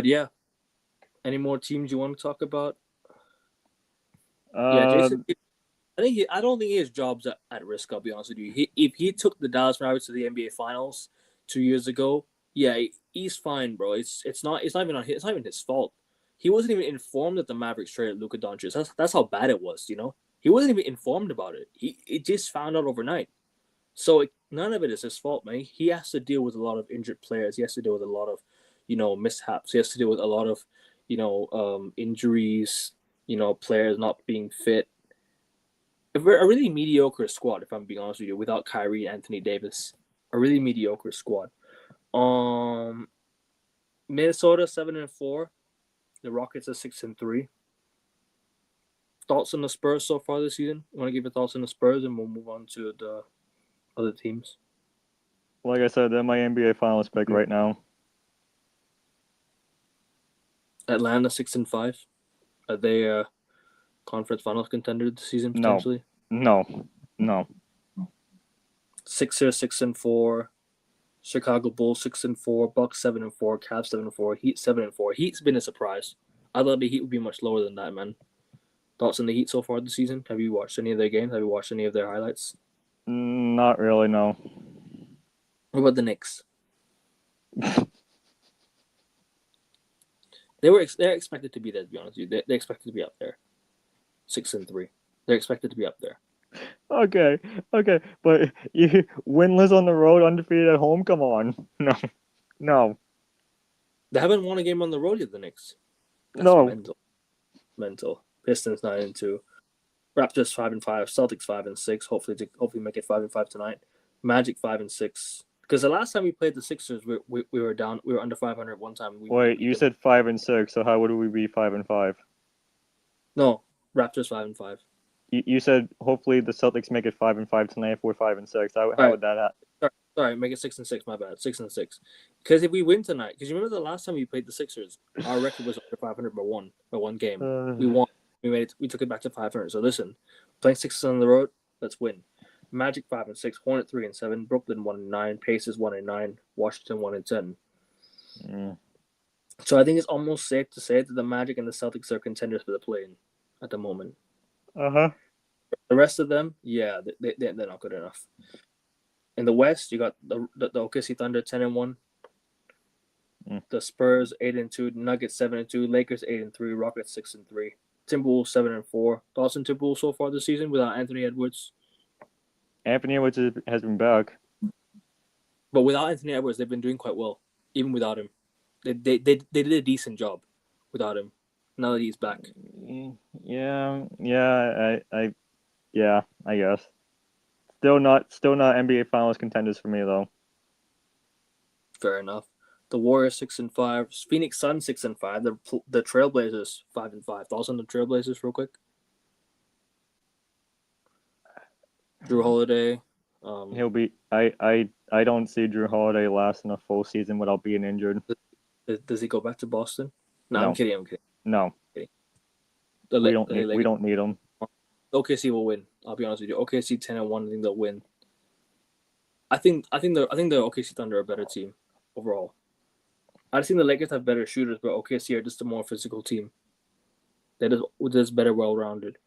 yeah. Any more teams you want to talk about? Yeah, Jason. I don't think his job's at risk. I'll be honest with you. If he took the Dallas Mavericks to the NBA Finals 2 years ago, yeah, he's fine, bro. It's not even his fault. He wasn't even informed that the Mavericks traded Luka Doncic. That's how bad it was. He wasn't even informed about it. He just found out overnight. So none of it is his fault, man. He has to deal with a lot of injured players. He has to deal with a lot of mishaps. He has to deal with a lot of injuries. Players not being fit. A really mediocre squad, if I'm being honest with you, without Kyrie and Anthony Davis. A really mediocre squad. Minnesota 7-4. The Rockets are 6-3. Thoughts on the Spurs so far this season? You want to give your thoughts on the Spurs, and we'll move on to the other teams. Like I said, they're my NBA Finals pick right now. Atlanta 6-5. Are they conference finals contender this season potentially? No. Sixers 6-4. Chicago Bulls 6-4. Bucks 7-4. Cavs 7-4. Heat 7-4. Heat's been a surprise. I thought the Heat would be much lower than that, man. Thoughts on the Heat so far this season? Have you watched any of their games? Have you watched any of their highlights? Not really, no. What about the Knicks? They're expected to be there, to be honest with you. They're expected to be up there. 6-3. They're expected to be up there. Okay, but you winless on the road, undefeated at home. Come on, no. They haven't won a game on the road yet. The Knicks. That's No. Mental. Pistons 9-2. Raptors 5-5. Celtics 5-6. Hopefully make it 5-5 tonight. Magic 5-6. Because the last time we played the Sixers, we were down. We were under 500 one time. Wait, you said 5-6. So how would we be 5-5? No, Raptors 5-5. You said hopefully the Celtics make it 5-5 tonight if we're 5-6. How would that happen? Sorry, make it 6-6. My bad, 6-6. Because if we win tonight, because you remember the last time we played the Sixers, our record was under 500 by one game. We won. We took it back to 500. So listen, playing Sixers on the road, let's win. Magic 5-6, Hornet 3-7, Brooklyn 1-9, Pacers 1-9, Washington 1-10. So I think it's almost safe to say that the Magic and the Celtics are contenders for the play-in at the moment. The rest of them, yeah, they're not good enough. In the West, you got the OKC Thunder 10-1, the Spurs 8-2, Nuggets 7-2, Lakers 8-3, Rockets 6-3, Timberwolves 7-4. Thoughts on Timberwolves so far this season without Anthony Edwards? Anthony Edwards has been back, but without Anthony Edwards, they've been doing quite well. Even without him, they did a decent job without him. Now that he's back, I guess. Still not NBA Finals contenders for me though. Fair enough. The Warriors 6-5, Phoenix Suns 6-5, the Trailblazers 5-5. Thoughts on the Trailblazers, real quick? Drew Holiday, He'll be. I don't see Drew Holiday lasting a full season without being injured. Does he go back to Boston? No, No. I'm kidding. I'm kidding. No, The we La- don't the need. We Lakers- don't need him. OKC will win. I'll be honest with you. OKC 10-1. I think they'll win. I think the OKC Thunder are a better team overall. I think the Lakers have better shooters, but OKC are just a more physical team. That is better, well rounded.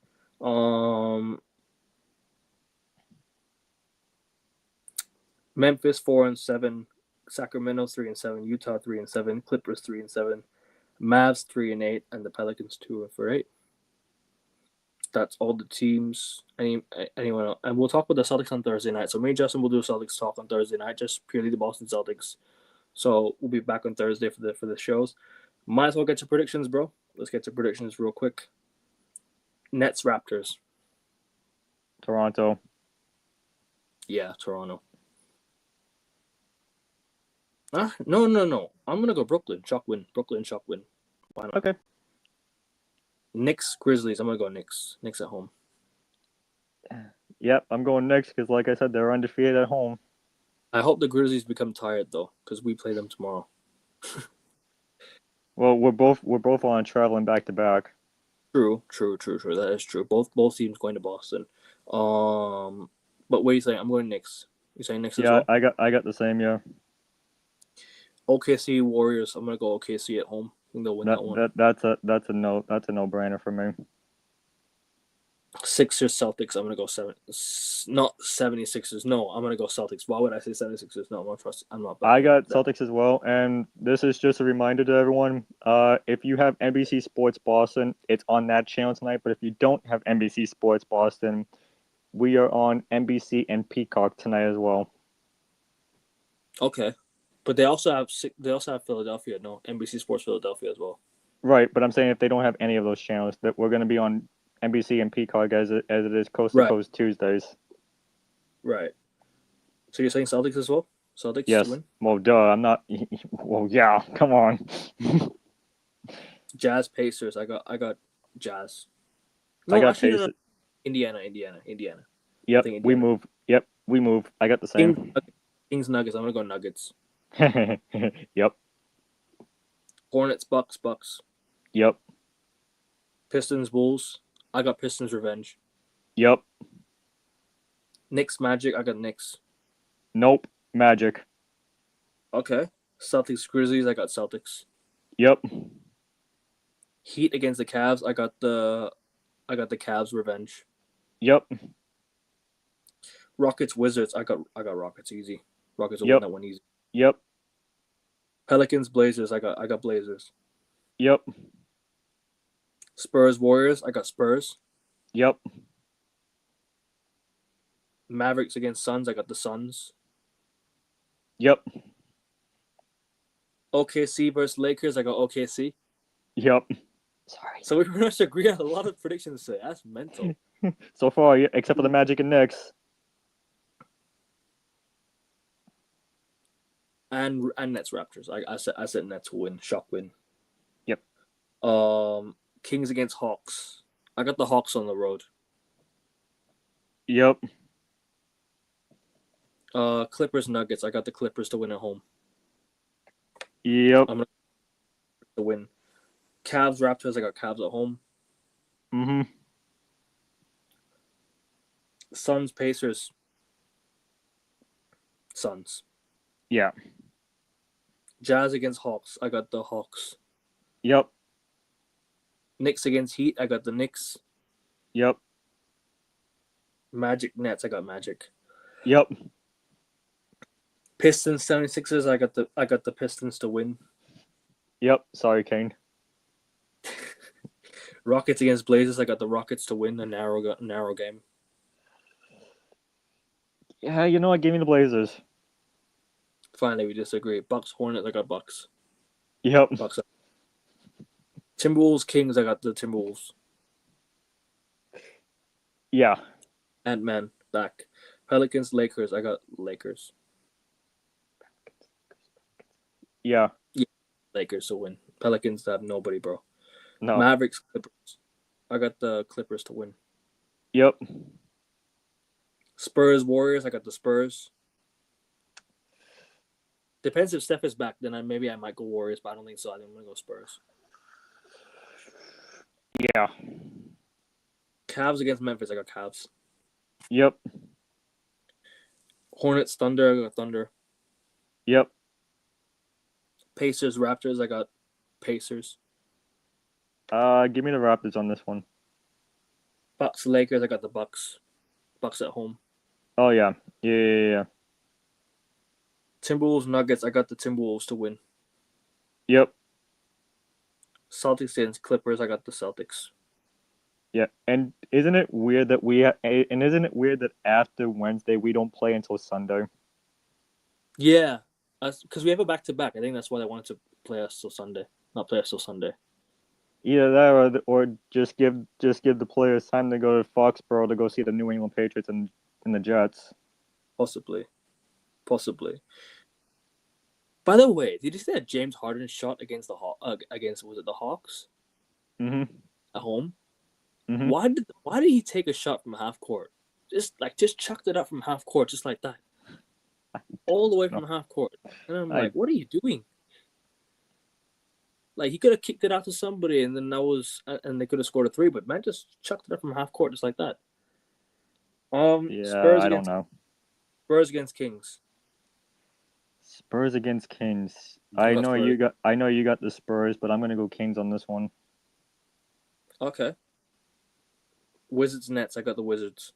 Memphis 4-7, Sacramento 3-7, Utah 3-7, Clippers 3-7, Mavs 3-8, and the Pelicans 2-8. That's all the teams. Anyone else? And we'll talk about the Celtics on Thursday night. So me and Justin will do Celtics talk on Thursday night, just purely the Boston Celtics. So we'll be back on Thursday for the shows. Might as well get to predictions, bro. Let's get to predictions real quick. Nets Raptors. Toronto. Yeah, Toronto. No. I'm gonna go Brooklyn. Shock win. Brooklyn shock win. Why not? Okay. Knicks Grizzlies. I'm gonna go Knicks. Knicks at home. Yep, I'm going Knicks because, like I said, they're undefeated at home. I hope the Grizzlies become tired though, because we play them tomorrow. Well, we're both on traveling back to back. True. That is true. Both teams going to Boston. But what are you saying? I'm going Knicks. You saying Knicks as Yeah, well? I got the same. Yeah. OKC Warriors. I'm gonna go OKC at home. I think they'll win that one. That's a no brainer for me. Sixers Celtics. I'm gonna go not 76ers. No, I'm gonna go Celtics. Why would I say 76ers? No, I'm not trust. I'm not. I got Celtics as well, and this is just a reminder to everyone. If you have NBC Sports Boston, it's on that channel tonight. But if you don't have NBC Sports Boston, we are on NBC and Peacock tonight as well. Okay, but they also have Philadelphia. No, NBC Sports Philadelphia as well. Right, but I'm saying if they don't have any of those channels, that we're going to be on NBC and Peacock as it is Coast to Coast Tuesdays. Right. So you're saying Celtics as well? Celtics yes. to win? Well, duh. I'm not. Well, yeah. Come on. Jazz Pacers. I got Jazz. No, I got Pacers. No. Indiana. Yep. We move. I got the same. Kings Nuggets. I'm gonna go Nuggets. Yep. Hornets Bucks. Yep. Pistons Bulls. I got Pistons revenge. Yep. Knicks Magic. I got Knicks. Nope. Magic. Okay. Celtics Grizzlies. I got Celtics. Yep. Heat against the Cavs. I got the Cavs revenge. Yep. Rockets Wizards. I got Rockets easy. Rockets will win that one easy. Yep. Pelicans Blazers. I got Blazers. Yep. Spurs Warriors. I got Spurs. Yep. Mavericks against Suns. I got the Suns. Yep. OKC versus Lakers. I got OKC. Yep. Sorry. So we pretty much agree on a lot of predictions today. That's mental. So far, except for the Magic and Knicks. And Nets Raptors. I said Nets will win. Shock win. Yep. Kings against Hawks. I got the Hawks on the road. Yep. Clippers Nuggets. I got the Clippers to win at home. Yep. I'm gonna to win. Cavs Raptors. I got Cavs at home. Mm-hmm. Suns Pacers. Suns. Yeah. Jazz against Hawks. I got the Hawks. Yep. Knicks against Heat. I got the Knicks. Yep. Magic Nets. I got Magic. Yep. Pistons 76ers. I got the Pistons to win. Yep. Sorry, Kane. Rockets against Blazers. I got the Rockets to win a narrow game. Yeah, you know what? Give me the Blazers. Finally, we disagree. Bucks Hornets. I got Bucks. Yep. Bucks. Timberwolves Kings. I got the Timberwolves. Yeah. Ant-Man back. Pelicans Lakers. I got Lakers. Yeah. Lakers to win. Pelicans to have nobody, bro. No. Mavericks Clippers. I got the Clippers to win. Yep. Spurs Warriors. I got the Spurs. Depends if Steph is back. Then maybe I might go Warriors, but I don't think so. I think I'm gonna go Spurs. Yeah. Cavs against Memphis. I got Cavs. Yep. Hornets Thunder. I got Thunder. Yep. Pacers Raptors. I got Pacers. Give me the Raptors on this one. Bucks Lakers. I got the Bucks. Bucks at home. Oh yeah. Yeah. Timberwolves Nuggets. I got the Timberwolves to win. Yep. Celtics against Clippers. I got the Celtics. Yeah. And isn't it weird that after Wednesday we don't play until Sunday? Yeah, because we have a back-to-back. I think that's why they wanted to play us till Sunday, not play us till Sunday. Either that or just give the players time to go to Foxborough to go see the New England Patriots and the Jets. Possibly. By the way, did you see that James Harden shot against the was it the Hawks? Mm-hmm. At home? Mm-hmm. Why did he take a shot from half court? Just chucked it up from half court, just like that, all the way from half court. And I'm like, what are you doing? Like, he could have kicked it out to somebody, and then they could have scored a 3. But man, just chucked it up from half court, just like that. Yeah, I don't know. Spurs against Kings. Spurs against Kings. I know you got the Spurs, but I'm gonna go Kings on this one. Okay. Wizards Nets. I got the Wizards.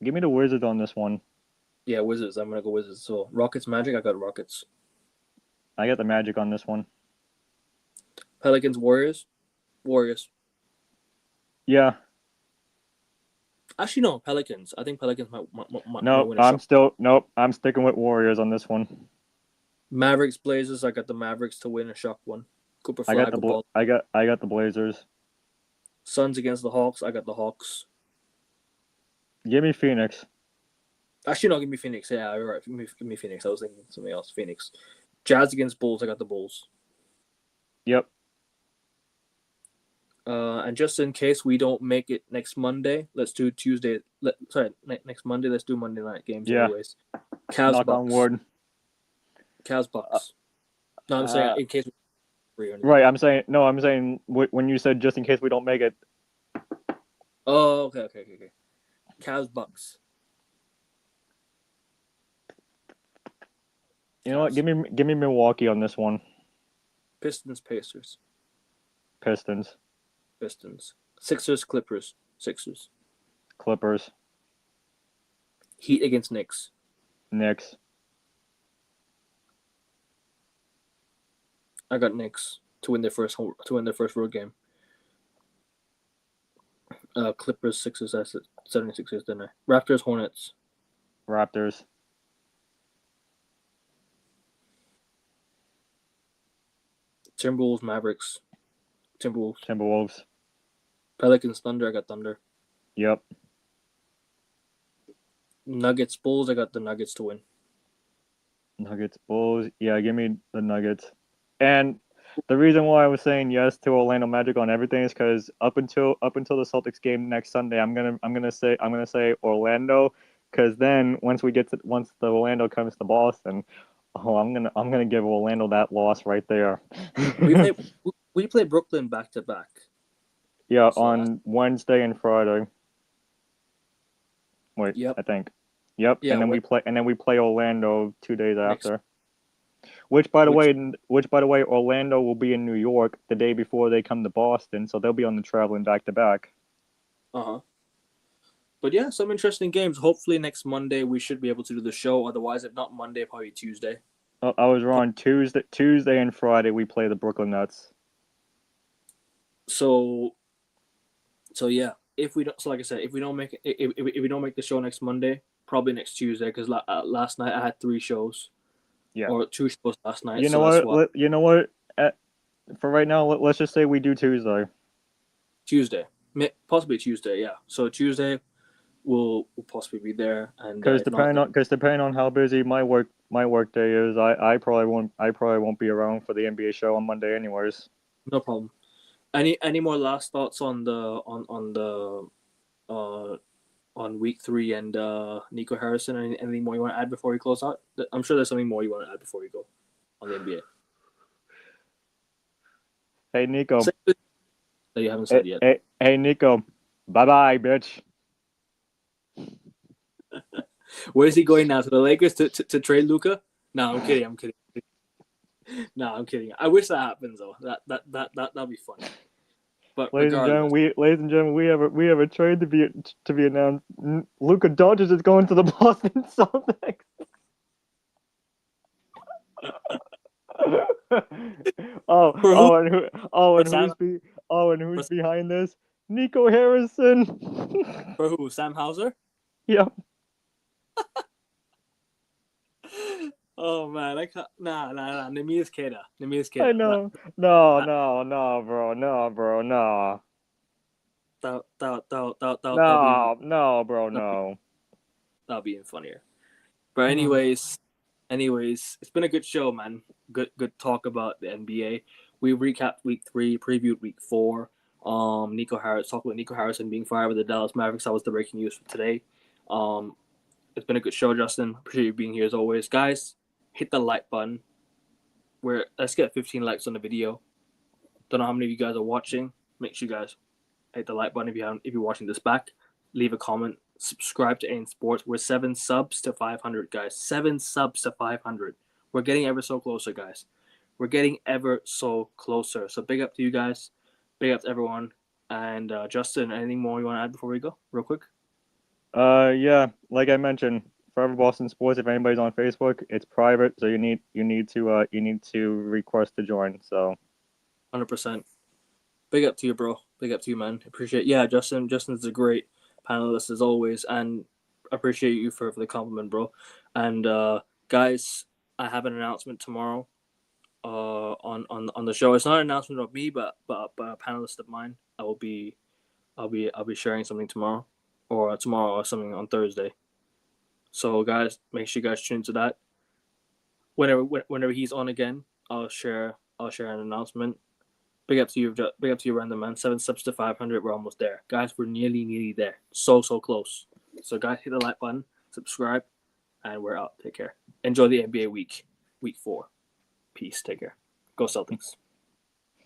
Give me the Wizards on this one. Yeah, Wizards. I'm gonna go Wizards. So Rockets Magic. I got Rockets. I got the Magic on this one. Pelicans Warriors. Warriors. Yeah. Actually, no. Pelicans. I think Pelicans might No, win a shot. I'm sticking with Warriors on this one. Mavericks Blazers. I got the Mavericks to win a shock one. Cooper I got the Blazers. Suns against the Hawks. I got the Hawks. Give me Phoenix. Actually, no. Give me Phoenix. Yeah, you're right. Give me Phoenix. I was thinking something else. Phoenix. Jazz against Bulls. I got the Bulls. Yep. And just in case we don't make it next Monday, let's do Tuesday. Next Monday. Let's do Monday night games. Yeah. Anyways, Cavs Knock Bucks. on wood. Cavs Bucks. No, I'm saying in case. Right. I'm saying when you said just in case we don't make it. Oh, okay. Cavs Bucks. You know what? Give me Milwaukee on this one. Pistons Pacers. Pistons. Sixers Clippers. Sixers. Clippers. Heat against Knicks. Knicks. I got Knicks to win their first road game. Clippers Sixers. I said 76ers, didn't I? Raptors Hornets. Raptors. Timberwolves Mavericks. Timberwolves. Pelicans Thunder. I got Thunder. Yep. Nuggets Bulls. I got the Nuggets to win. Nuggets Bulls. Yeah, give me the Nuggets. And the reason why I was saying yes to Orlando Magic on everything is because up until the Celtics game next Sunday, I'm gonna say Orlando, because then once the Orlando comes to Boston, I'm gonna give Orlando that loss right there. we play Brooklyn back to back. Yeah, so on Wednesday and Friday. Wait, yep. I think. Yep. Yeah, and then we play Orlando 2 days after. Which by the way, Orlando will be in New York the day before they come to Boston, so they'll be on the traveling back to back. But yeah, some interesting games. Hopefully next Monday we should be able to do the show. Otherwise, if not Monday, probably Tuesday. Oh, I was wrong. Tuesday and Friday we play the Brooklyn Nets. So yeah, if we don't make the show next Monday, probably next Tuesday, because last night I had 3 shows. Yeah. Or 2 shows last night. You know what? For right now, let's just say we do Tuesday. Tuesday, possibly Tuesday. Yeah. So Tuesday, we'll possibly be there, and because depending on how busy my work day is, I probably won't be around for the NBA show on Monday, anyways. No problem. Any more last thoughts on the on week 3 and Nico Harrison. Anything more you want to add before we close out? I'm sure there's something more you want to add before we go on the NBA. Hey Nico. That you haven't said yet. Hey Nico. Bye, bitch. Where's he going now? To the Lakers to trade Luka? No, I'm kidding. No, I'm kidding. I wish that happens though. That'd be fun. But Ladies and regardless, gentlemen, we have a trade to be announced. Luka Doncic is going to the Boston Celtics. And who's behind this? Nico Harrison. For who? Sam Hauser? Yep. Oh man, I can't. Nah. Nemias Queta. I know. No, bro. No, bro. No. That'll be even funnier. But anyways, it's been a good show, man. Good talk about the NBA. We recapped week 3, previewed week 4. Talk about Nico Harrison being fired with the Dallas Mavericks. That was the breaking news for today. It's been a good show, Justin. Appreciate you being here as always, guys. Hit the like button. Let's get 15 likes on the video. Don't know how many of you guys are watching. Make sure you guys hit the like button if you're watching this back. Leave a comment. Subscribe to AIM Sports. We're 7 subs to 500, guys. 7 subs to 500. We're getting ever so closer, guys. We're getting ever so closer. So big up to you guys. Big up to everyone. And Justin, anything more you want to add before we go, real quick? Yeah, like I mentioned, Forever Boston Sports. If anybody's on Facebook, it's private, so you need to request to join. So, 100%. Big up to you, bro. Big up to you, man. Appreciate. Yeah, Justin's a great panelist as always, and appreciate you for the compliment, bro. And guys, I have an announcement tomorrow. On the show. It's not an announcement of me, but a panelist of mine. I'll be sharing something tomorrow or something on Thursday. So guys, make sure you guys tune to that. Whenever he's on again, I'll share an announcement. Big up to you, random man. 7 subs to 500. We're almost there, guys. We're nearly there. So close. So guys, hit the like button, subscribe, and we're out. Take care. Enjoy the NBA week 4. Peace. Take care. Go Celtics.